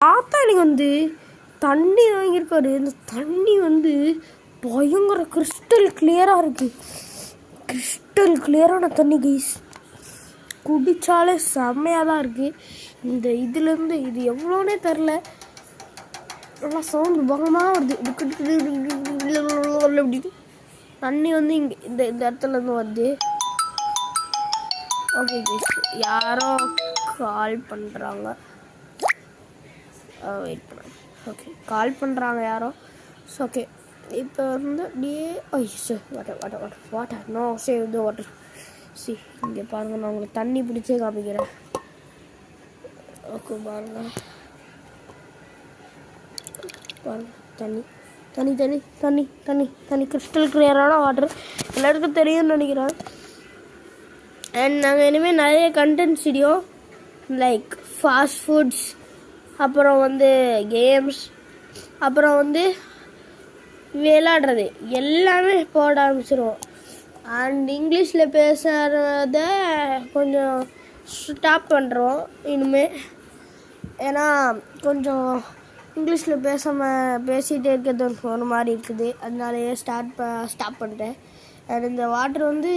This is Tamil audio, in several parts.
பார்த்தா எனக்கு வந்து தண்ணி வாங்கியிருக்காரு. இந்த தண்ணி வந்து பயங்கர கிறிஸ்டல் கிளியராக இருக்குது. கிறிஸ்டல் கிளியரான தண்ணி கைஸ், குடித்தாலே செம்மையாக தான் இருக்குது. இந்த இதுலேருந்து இது எவ்வளோனே தெரில, நல்லா சவுண்டு பகமாக வருது. அப்படி தண்ணி வந்து இங்கே இந்த இடத்துலேருந்து வருது. ஓகே கைஸ், யாரோ கால் பண்ணுறாங்க. வெயிட் பண்ணுறேன். ஓகே, கால் பண்ணுறாங்க யாரோ. ஸோ ஓகே, இப்போ வந்து அப்படியே water no save the water. See இங்கே பாருங்கள், நான் உங்களுக்கு தண்ணி பிடிச்சே காமிக்கிறேன். ஓகே பாருங்கள் தண்ணி தண்ணி தண்ணி தண்ணி தண்ணி தண்ணி கிறிஸ்டல் கிளியரான வாட்டர் எல்லாருக்கும் தெரியும்னு நினைக்கிறேன். அண்ட் நாங்கள் இனிமேல் நிறைய contents video like fast foods, அப்புறம் வந்து கேம்ஸ், அப்புறம் வந்து விளையாடுறது எல்லாமே போட ஆரம்பிச்சிடுவோம். அண்ட் இங்கிலீஷில் பேசுகிறத கொஞ்சம் ஸ்டாப் பண்ணுறோம் இனிமேல். ஏன்னா கொஞ்சம் இங்கிலீஷில் பேசிகிட்டே இருக்கிறது ஒரு மாதிரி இருக்குது. அதனாலேயே ஸ்டாப் பண்ணிட்டேன். அண்ட் இந்த வாட்டர் வந்து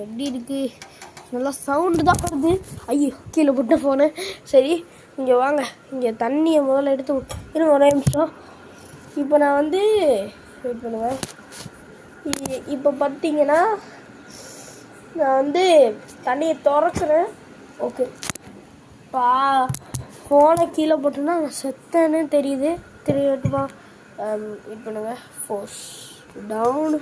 எப்படி இருக்குது, நல்லா சவுண்டு தான் வருது. ஐயோ கீழே போட்ட ஃபோனு. சரி இங்கே வாங்க, இங்கே தண்ணியை முதல்ல எடுத்து இன்னும் ஒரே நிமிஷம். இப்போ நான் வந்து வெயிட் பண்ணுவேன். இப்போ பார்த்தீங்கன்னா நான் வந்து தண்ணியை திறக்கிறேன். ஓகே, ஃபோனை கீழே போட்டோன்னா நான் செத்தேன்னு தெரியுது. தெரியட்டுமா? வெயிட் பண்ணுங்கள். Force down.